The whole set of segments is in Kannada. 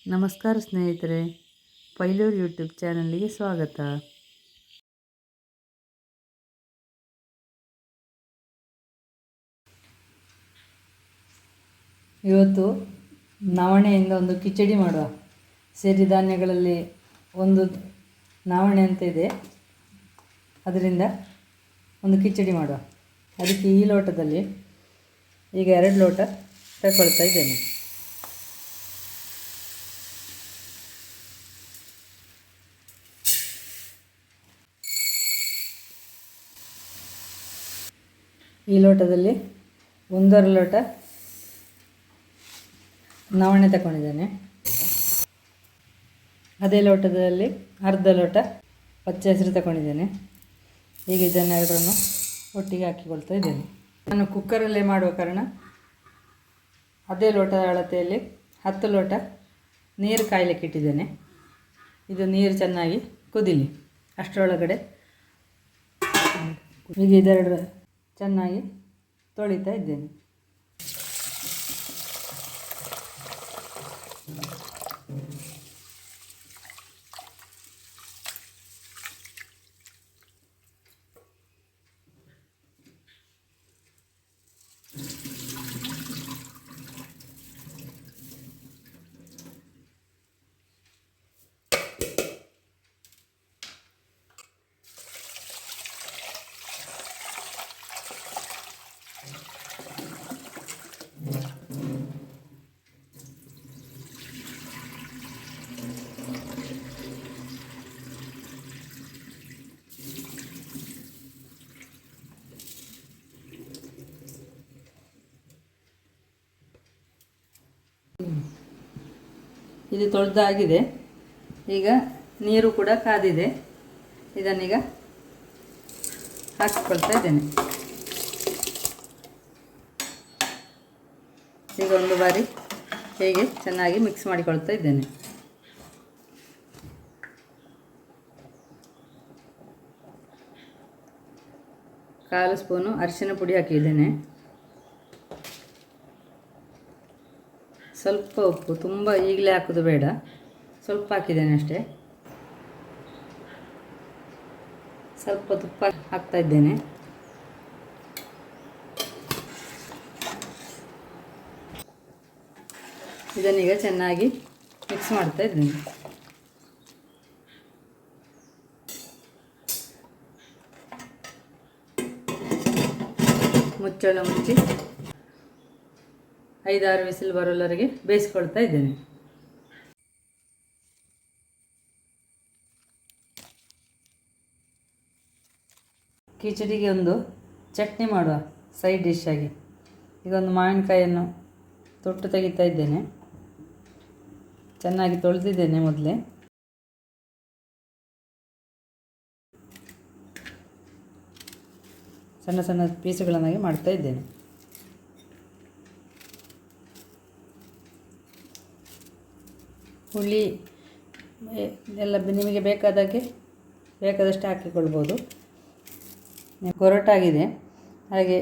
ನಮಸ್ಕಾರ ಸ್ನೇಹಿತರೆ, ಪೈಲೂರು ಯೂಟ್ಯೂಬ್ ಚಾನಲ್ಗೆ ಸ್ವಾಗತ. ಇವತ್ತು ನವಣೆಯಿಂದ ಒಂದು ಕಿಚಡಿ ಮಾಡುವ. ಸಿರಿಧಾನ್ಯಗಳಲ್ಲಿ ಒಂದು ನವಣೆ ಅಂತ ಇದೆ, ಅದರಿಂದ ಒಂದು ಕಿಚಡಿ ಮಾಡುವ. ಅದಕ್ಕೆ ಈ ಲೋಟದಲ್ಲಿ ಈಗ 2 ಲೋಟ ತಗೊಳ್ತಾ ಇದ್ದೇನೆ. ಈ ಲೋಟದಲ್ಲಿ 1.5 ಲೋಟ ನವಣೆ ತಗೊಂಡಿದ್ದೇನೆ. ಅದೇ ಲೋಟದಲ್ಲಿ ಅರ್ಧ ಲೋಟ ಪಚ್ಚೆ ಹೆಸರು ತಗೊಂಡಿದ್ದೇನೆ. ಈಗ ಇದನ್ನೆರಡನ್ನು ಒಟ್ಟಿಗೆ ಹಾಕಿಕೊಳ್ತಾ ಇದ್ದೇನೆ. ನಾನು ಕುಕ್ಕರಲ್ಲೇ ಮಾಡುವ ಕಾರಣ ಅದೇ ಲೋಟದ ಅಳತೆಯಲ್ಲಿ 10 ಲೋಟ ನೀರು ಕಾಯಲಿಕ್ಕೆ ಇಟ್ಟಿದ್ದೇನೆ. ಇದು ನೀರು ಚೆನ್ನಾಗಿ ಕುದಿಲಿ, ಅಷ್ಟರೊಳಗಡೆ ಈಗ ಇದೆರಡು ಚೆನ್ನಾಗಿ ತೊಳಿತಾ ಇದ್ದೇನೆ. ಇದು ತೊಳೆದಾಗಿದೆ. ಈಗ ನೀರು ಕೂಡ ಕಾದಿದೆ. ಇದನ್ನೀಗ ಹಾಕಿಕೊಳ್ತಾ ಇದ್ದೇನೆ. ಈಗ ಒಂದು ಬಾರಿ ಹೇಗೆ ಚೆನ್ನಾಗಿ ಮಿಕ್ಸ್ ಮಾಡಿಕೊಳ್ತಾ ಇದ್ದೇನೆ. ಕಾಲು ಸ್ಪೂನು ಅರಿಶಿನ ಪುಡಿ ಹಾಕಿದ್ದೇನೆ. ಸ್ವಲ್ಪ ಉಪ್ಪು, ತುಂಬ ಈಗಲೇ ಹಾಕೋದು ಬೇಡ, ಸ್ವಲ್ಪ ಹಾಕಿದ್ದೇನೆ ಅಷ್ಟೇ. ಸ್ವಲ್ಪ ತುಪ್ಪ ಹಾಕ್ತಾ ಇದ್ದೇನೆ. ಇದನ್ನೀಗ ಚೆನ್ನಾಗಿ ಮಿಕ್ಸ್ ಮಾಡ್ತಾ ಇದ್ದೇನೆ. ಮುಚ್ಚಳ ಮುಚ್ಚಿ 5-6 ವಿಸಿಲ್ ಬರೋವರೆಗೆ ಬೇಯಿಸ್ಕೊಳ್ತಾ ಇದ್ದೇನೆ. ಕಿಚಡಿಗೆ ಒಂದು ಚಟ್ನಿ ಮಾಡುವ ಸೈಡ್ ಡಿಶ್ ಆಗಿ. ಈಗ ಒಂದು ಮಾವಿನಕಾಯಿಯನ್ನು ತೊಟ್ಟು ತೆಗಿತಾ ಇದ್ದೇನೆ. ಚೆನ್ನಾಗಿ ತೊಳೆದಿದ್ದೇನೆ ಮೊದಲೇ. ಸಣ್ಣ ಸಣ್ಣ ಪೀಸುಗಳನ್ನಾಗಿ ಮಾಡ್ತಾ ಇದ್ದೇನೆ. ಹುಳಿ ಎಲ್ಲ ನಿಮಗೆ ಬೇಕಾದಷ್ಟು ಹಾಕಿಕೊಳ್ಬೋದು. ಗೊರಟಾಗಿದೆ, ಹಾಗೆ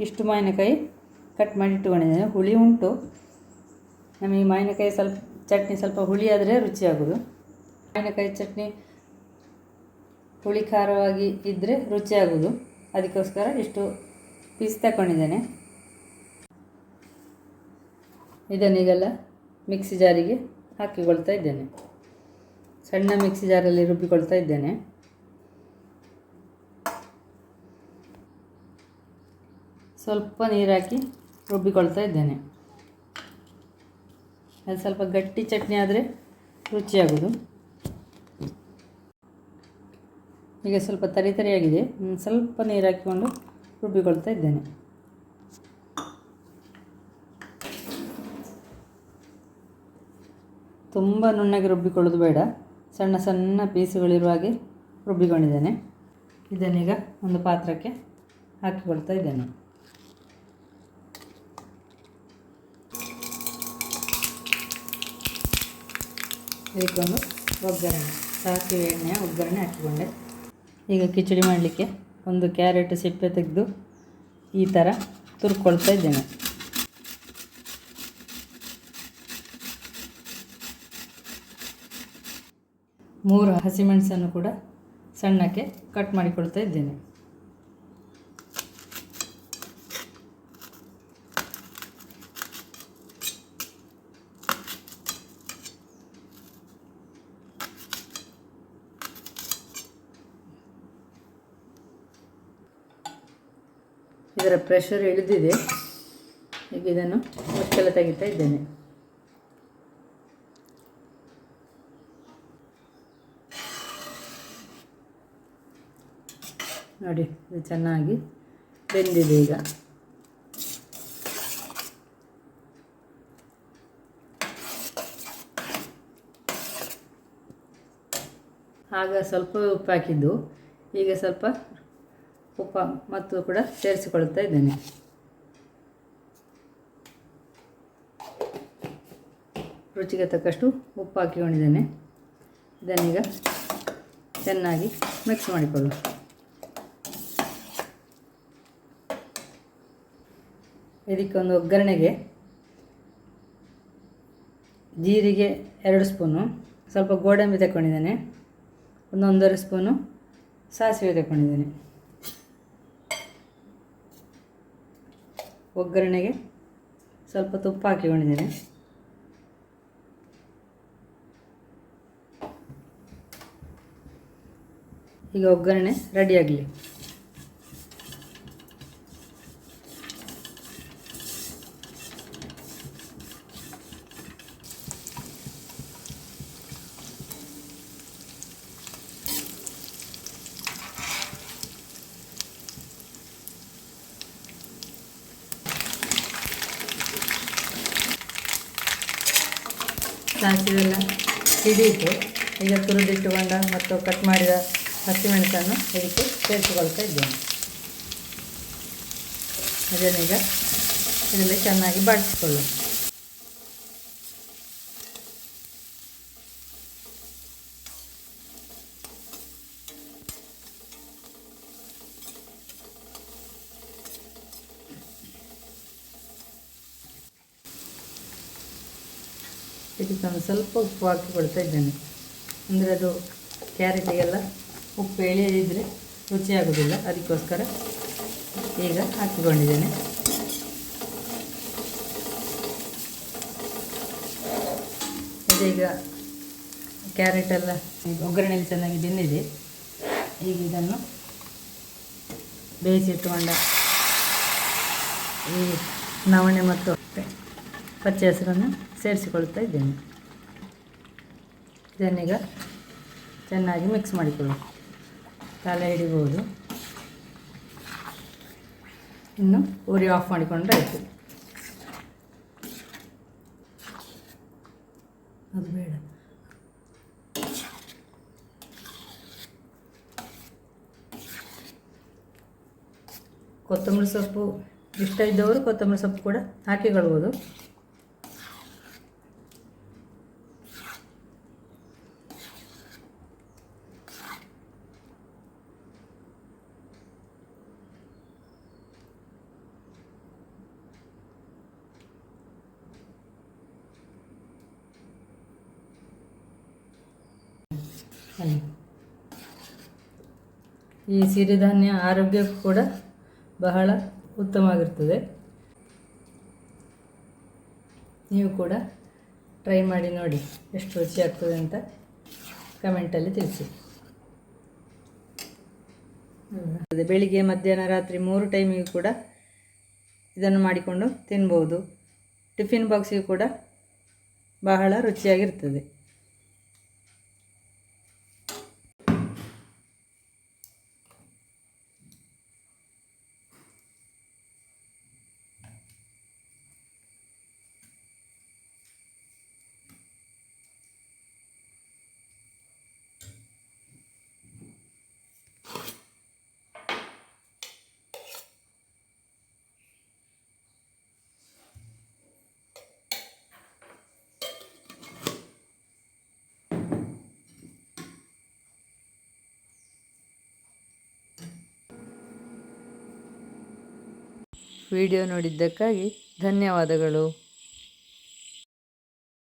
ಇಷ್ಟು ಮಾವಿನಕಾಯಿ ಕಟ್ ಮಾಡಿ ಇಟ್ಟುಕೊಂಡಿದ್ದೇನೆ. ಹುಳಿ ಉಂಟು, ನಮಗೆ ಮಾವಿನಕಾಯಿ ಚಟ್ನಿ ಸ್ವಲ್ಪ ಹುಳಿ ಆದರೆ ರುಚಿಯಾಗೋದು. ಮಾವಿನಕಾಯಿ ಚಟ್ನಿ ಹುಳಿ ಖಾರವಾಗಿ ಇದ್ದರೆ ರುಚಿಯಾಗೋದು. ಅದಕ್ಕೋಸ್ಕರ ಇಷ್ಟು ಪೀಸ್ ತಗೊಂಡಿದ್ದೇನೆ. ಇದನ್ನೀಗೆಲ್ಲ ಮಿಕ್ಸಿ ಜಾರಿಗೆ ಹಾಕಿಕೊಳ್ತಾ ಇದ್ದೇನೆ. ಸಣ್ಣ ಮಿಕ್ಸಿ ಜಾರಲ್ಲಿ ರುಬ್ಬಿಕೊಳ್ತಾ ಇದ್ದೇನೆ. ಸ್ವಲ್ಪ ನೀರು ಹಾಕಿ ರುಬ್ಬಿಕೊಳ್ತಾ ಇದ್ದೇನೆ. ಅದು ಸ್ವಲ್ಪ ಗಟ್ಟಿ ಚಟ್ನಿ ಆದರೆ ರುಚಿಯಾಗೋದು. ಈಗ ಸ್ವಲ್ಪ ತರಿಯಾಗಿದೆ, ಸ್ವಲ್ಪ ನೀರು ಹಾಕಿಕೊಂಡು ರುಬ್ಬಿಕೊಳ್ತಾ ಇದ್ದೇನೆ. ತುಂಬ ನುಣ್ಣಗೆ ರುಬ್ಬಿಕೊಳ್ಳೋದು ಬೇಡ, ಸಣ್ಣ ಸಣ್ಣ ಪೀಸುಗಳಿರುವ ಹಾಗೆ ರುಬ್ಬಿಕೊಂಡಿದ್ದೇನೆ. ಇದನ್ನೀಗ ಒಂದು ಪಾತ್ರಕ್ಕೆ ಹಾಕಿಕೊಳ್ತಾ ಇದ್ದೇನೆ. ಇದಕ್ಕೊಂದು ಒಗ್ಗರಣೆ, ಸಾಸಿವೆ ಎಣ್ಣೆಯ ಒಗ್ಗರಣೆ ಹಾಕಿಕೊಂಡೆ. ಈಗ ಕಿಚಡಿ ಮಾಡಲಿಕ್ಕೆ ಒಂದು ಕ್ಯಾರೆಟ್ ಸಿಪ್ಪೆ ತೆಗೆದು ಈ ಥರ ತುರ್ಕೊಳ್ತಾ ಇದ್ದೇನೆ. 3 ಹಸಿಮೆಣಸನ್ನು ಕೂಡ ಸಣ್ಣಕ್ಕೆ ಕಟ್ ಮಾಡಿಕೊಳ್ತಾ ಇದ್ದೇನೆ. ಇದರ ಪ್ರೆಷರ್ ಇಳಿದಿದೆ. ಈಗ ಇದನ್ನು ಮುಚ್ಚಳ ತೆಗಿತಾ ಇದ್ದೇನೆ. ನೋಡಿ, ಇದು ಚೆನ್ನಾಗಿ ಬೆಂದಿದೆ. ಈಗ ಆಗ ಸ್ವಲ್ಪ ಉಪ್ಪು ಹಾಕಿದ್ದು, ಈಗ ಸ್ವಲ್ಪ ಉಪ್ಪು ಮತ್ತು ಕೂಡ ಸೇರಿಸಿಕೊಳ್ತಾ ಇದ್ದೇನೆ. ರುಚಿಗೆ ತಕ್ಕಷ್ಟು ಉಪ್ಪು ಹಾಕಿಕೊಂಡಿದ್ದೇನೆ. ಇದನ್ನೀಗ ಚೆನ್ನಾಗಿ ಮಿಕ್ಸ್ ಮಾಡಿಕೊಳ್ಳುವ. ಇದಕ್ಕೊಂದು ಒಗ್ಗರಣೆಗೆ ಜೀರಿಗೆ 2 ಸ್ಪೂನು, ಸ್ವಲ್ಪ ಗೋಡಂಬಿ ತಗೊಂಡಿದ್ದೇನೆ, 1 ಸ್ಪೂನು ಸಾಸಿವೆ ತಗೊಂಡಿದ್ದೇನೆ. ಒಗ್ಗರಣೆಗೆ ಸ್ವಲ್ಪ ತುಪ್ಪ ಹಾಕಿಕೊಂಡಿದ್ದೇನೆ. ಈಗ ಒಗ್ಗರಣೆ ರೆಡಿಯಾಗಲಿ. ಸಾಸಿವೆ ಎಲ್ಲ ಹಿಡಿಯಿತು. ಈಗ ತುರಿದಿಟ್ಟುಕೊಂಡ ಮತ್ತು ಕಟ್ ಮಾಡಿದ ಹಸಿಮೆಣಸನ್ನು ಇದಕ್ಕೆ ಸೇರಿಸಿಕೊಳ್ತಾ ಇದ್ದೇನೆ. ಇದನ್ನೀಗ ಇದರಲ್ಲಿ ಚೆನ್ನಾಗಿ ಬಾಡಿಸಿಕೊಳ್ಳು. ಇದಕ್ಕೆ ಒಂದು ಸ್ವಲ್ಪ ಉಪ್ಪು ಹಾಕಿ ಕೊಡ್ತಾ ಇದ್ದೇನೆ. ಅಂದರೆ ಅದು ಕ್ಯಾರೆಟಿಗೆಲ್ಲ ಉಪ್ಪು ಎಳೆಯದಿದ್ದರೆ ರುಚಿಯಾಗೋದಿಲ್ಲ, ಅದಕ್ಕೋಸ್ಕರ ಈಗ ಹಾಕಿಕೊಂಡಿದ್ದೇನೆ. ಇದೀಗ ಕ್ಯಾರೆಟೆಲ್ಲ ಒಗ್ಗರಣೆಯಲ್ಲಿ ಚೆನ್ನಾಗಿ ಬೆಂದಿದೆ. ಈಗ ಇದನ್ನು ಬೇಯಿಸಿಟ್ಟುಕೊಂಡ ಈ ನವಣೆ ಮತ್ತು ಪಚ್ಚೆ ಹೆಸರನ್ನು ಸೇರಿಸಿಕೊಳ್ತಾ ಇದ್ದೇನೆ. ಇದನ್ನೀಗ ಚೆನ್ನಾಗಿ ಮಿಕ್ಸ್ ಮಾಡಿಕೊಳ್ಳು. ತಲೆ ಹಿಡಿಬೋದು. ಇನ್ನು ಉರಿ ಆಫ್ ಮಾಡಿಕೊಂಡ್ರೆ ಆಯಿತು. ಅದು ಬೇಡ. ಕೊತ್ತಂಬರಿ ಸೊಪ್ಪು ಇಷ್ಟ ಇದ್ದವರು ಕೊತ್ತಂಬರಿ ಸೊಪ್ಪು ಕೂಡ ಹಾಕಿಕೊಳ್ಬೋದು. ಈ ಸಿರಿಧಾನ್ಯ ಆರೋಗ್ಯಕ್ಕೂ ಕೂಡ ಬಹಳ ಉತ್ತಮವಾಗಿರ್ತದೆ. ನೀವು ಕೂಡ ಟ್ರೈ ಮಾಡಿ ನೋಡಿ, ಎಷ್ಟು ರುಚಿ ಆಗ್ತದೆ ಅಂತ ಕಮೆಂಟಲ್ಲಿ ತಿಳಿಸಿ. ಬೆಳಿಗ್ಗೆ, ಮಧ್ಯಾಹ್ನ, ರಾತ್ರಿ 3 ಟೈಮಿಗೂ ಕೂಡ ಇದನ್ನು ಮಾಡಿಕೊಂಡು ತಿನ್ಬೋದು. ಟಿಫಿನ್ ಬಾಕ್ಸಿಗೂ ಕೂಡ ಬಹಳ ರುಚಿಯಾಗಿರ್ತದೆ. ವಿಡಿಯೋ ನೋಡಿದ್ದಕ್ಕಾಗಿ ಧನ್ಯವಾದಗಳು.